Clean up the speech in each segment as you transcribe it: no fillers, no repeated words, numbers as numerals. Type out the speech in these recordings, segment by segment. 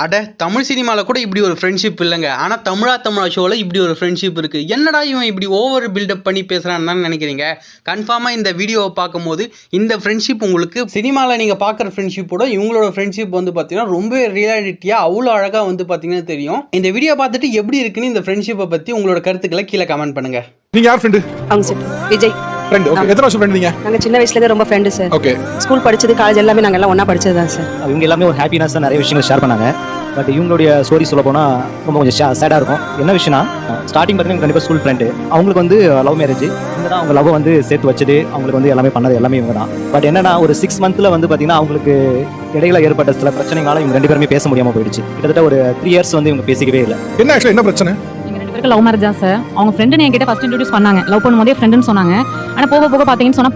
அட தமிழ் சினிமாவில் கூட இப்படி ஒரு ஃப்ரெண்ட்ஷிப் இல்லைங்க. ஆனால் தமிழா ஷோவில் இப்படி ஒரு ஃப்ரெண்ட்ஷிப் இருக்குது. என்னடா இவன் இப்படி ஓவர் பில்டப் பண்ணி பேசுகிறான்னு தான் நினைக்கிறீங்க. கன்ஃபார்மாக இந்த வீடியோவை பார்க்கும்போது இந்த ஃப்ரெண்ட்ஷிப் உங்களுக்கு சினிமாவில் நீங்கள் பார்க்குற ஃப்ரெண்ட்ஷிப்போட இவங்களோட ஃப்ரெண்ட்ஷிப் வந்து பார்த்தீங்கன்னா ரொம்ப ரியாலிட்டியாக அவ்வளோ அழகாக வந்து பார்த்தீங்கன்னா தெரியும். இந்த வீடியோ பார்த்துட்டு எப்படி இருக்குன்னு இந்த ஃப்ரெண்ட்ஷிப்பை பற்றி உங்களோட கருத்துக்களை கீழே கமெண்ட் பண்ணுங்க. நீங்க யார் ஃப்ரெண்ட்? அவங்க சார் விஜய் ஃப்ரெண்ட். ஓகே, எத்தனை வருஷம் ஃப்ரெண்ட் நீங்க? நாங்க சின்ன வயசுல இருந்து ரொம்ப ஃப்ரெண்ட் சார். ஓகே, ஸ்கூல் படிச்சது காலேஜ் எல்லாமே நாங்க எல்லாம் ஒண்ணா படிச்சது தான் சார். இவங்க எல்லாமே ஒரு ஹாப்பினஸாக நிறைய விஷயங்கள் ஷேர் பண்ணாங்க. பட் இவங்களுடைய ஸ்டோரி சொல்ல போனால் ரொம்ப கொஞ்சம் சேடாக இருக்கும். என்ன விஷயம்னா, ஸ்டார்டிங் பார்த்தீங்கன்னா கண்டிப்பாக ஸ்கூல் ஃப்ரெண்டு. அவங்களுக்கு வந்து லவ் மேரேஜ். இவங்க தான் அவங்க லவ் வந்து சேர்த்து வச்சது, அவங்களுக்கு வந்து எல்லாமே பண்ணது எல்லாமே இவங்க தான். பட் என்னன்னா, ஒரு 6 மந்த்தில் வந்து பார்த்தீங்கன்னா அவங்களுக்கு இடையில ஏற்பட்ட சில பிரச்சனைகளால இவங்க 2 பேருமே பேச முடியாமல் போயிடுச்சு. கிட்டத்தட்ட ஒரு 3 இயர்ஸ் வந்து இவங்க பேசிக்கவே இல்லை. என்ன ஆக்சுவலா என்ன பிரச்சனை? லவ் மேரேஜ் தான் சார். அவங்க ஃப்ரெண்டு என்கிட்ட ஃபர்ஸ்ட் இன்ட்ரோடியூஸ் பண்ணாங்க. லவ் பண்ணும்போதே ஃப்ரெண்டுன்னு சொன்னாங்க. ஆனால் போக போக பார்த்தீங்கன்னு சொன்னா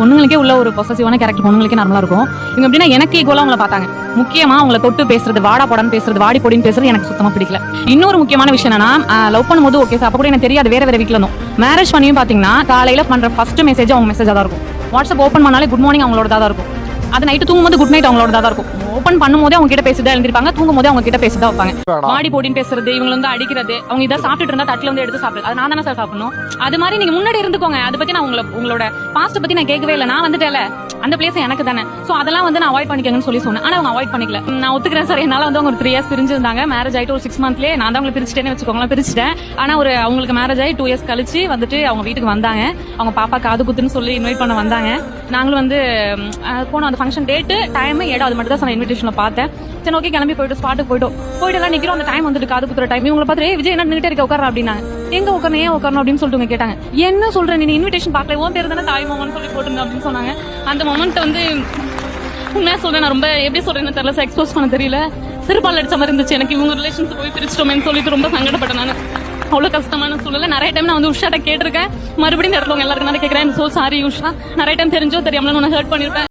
பொண்ணுங்களுக்கே உள்ள ஒரு பொசசிவான கேரக்டர் பொண்ணுங்களுக்கே நார்மலா இருக்கும். இவங்க எப்படின்னா எனக்கு ஈக்குவலா அவங்கள பார்த்தாங்க. முக்கியமா அவங்கள தொட்டு பேசுறது, வாடா போடான்னு பேசுறது, வாடி பொடின்னு பேசுறது எனக்கு சுத்தமா பிடிக்கல. இன்னொரு முக்கியமான விஷயம் என்னன்னா, லவ் பண்ணும்போது ஓகே சார், அப்ப கூட எனக்கு தெரியாது, வேற வேற வீட்டுல இருந்தோம். மேரேஜ் பண்ணியும் பாத்தீங்கன்னா காலையில பண்ற ஃபர்ஸ்ட் மெசேஜ் அவங்க மெசேஜா தான் இருக்கும். வாட்ஸ்அப் ஓப்பன் பண்ணாலே குட் மார்னிங் அவங்களோட தான் இருக்கும். அது நைட்டு தூங்கும்போது குட் நைட் அவங்களோட தான் இருக்கும். ஓப்பன் பண்ணும்போதே அவங்க கிட்ட பேசிதான் எழுந்திருப்பாங்க, தூங்கும் போதே அவங்க கிட்ட பேசிதான் வைப்பாங்க. மாடி போடின்னு பேசுறது, இவங்க வந்து அடிக்கிறது, அவங்க இதை சாப்பிட்டு இருந்தா தட்டுல வந்து எடுத்து சாப்பிடுறது, அது நான் தானே சார் சாப்பிடணும். அது மாதிரி நீங்க முன்னாடி இருந்துக்கோங்க. அதை பத்தி நான் உங்களோட பாஸ்ட் பத்தி நான் கேட்கவே இல்லை. நான் வந்துட்டேல, அந்த பிளேஸ் எனக்கு தானே. சோ அதெல்லாம் வந்து நான் அவாய்ட் பண்ணிக்கங்கன்னு சொல்லி சொன்னேன். ஆனா அவங்க அவாய்ட் பண்ணிக்கல. நான் ஒத்துக்கிறேன் சார், என்னால வந்து அவங்க ஒரு 3 இயர்ஸ் பிரிஞ்சிருந்தாங்க. மேரேஜ் ஆயிட்டு ஒரு 6 மந்த்லயே நான் தான் அவங்களை பிரிச்சுட்டேன்னு வச்சுக்கோங்களேன், பிரிச்சுட்டேன். ஆனா அவங்களுக்கு மேரேஜ் ஆகி 2 இயர்ஸ் கழிச்சு வந்துட்டு அவங்க வீட்டுக்கு வந்தாங்க. அவங்க பாப்பா காது குத்துன்னு சொல்லி இன்வைட் பண்ண வந்தாங்க. நாங்களும் வந்து போனோம். அந்த ஃபங்க்ஷன் டேட்டு டைம் இடம் அது மட்டும் தான் நான் இன்விடேஷன்ல பார்த்தேன். சரி ஓகே, கிளம்பி போயிட்டு ஸ்பாட்டுக்கு போயிட்டு எல்லாம் நிக்கிறோம். அந்த டைம் வந்துட்டு காது குத்துற டைம். இவங்களை பார்த்து விஜய் என்ன நின்னுட்டே இருக்க, உட்கார அப்படின்னாங்க. எங்க உட்காரணும், ஏன் உட்காரணும் அப்படின்னு சொல்லிட்டு கேட்டாங்க. என்ன சொல்றேன், நீ இன்விடேஷன் பார்க்கல, உன் பேர் தானே தாய் மாமன்னு சொல்லி போட்டுருங்க அப்படின்னு சொன்னாங்க. அந்த மொமெண்ட் வந்து உண்மையா சொல்றேன், நான் ரொம்ப எப்படி சொல்றேன்னு தெரியல, எக்ஸ்போஸ் பண்ண தெரியல. சிறுபால் அடிச்ச மாதிரி இருந்துச்சு எனக்கு. இவங்க ரிலேஷன்ஸ் போய் பிரிச்சிட்டோமேன்னு சொல்லிட்டு ரொம்ப சங்கடப்பட்டேன் நான். அவ்வளவு கஷ்டமான சூழ்நிலை. நிறைய டைம் நான் வந்து உஷாட்ட கேட்டிருக்கேன். மறுபடியும் இந்த இடத்துல எல்லாருக்கும் கேட்கிறேன், சோ சாரி உஷா, நிறைய டைம் தெரிஞ்சோ தெரியாமல நான் ஹர்ட் பண்ணிருப்பேன்.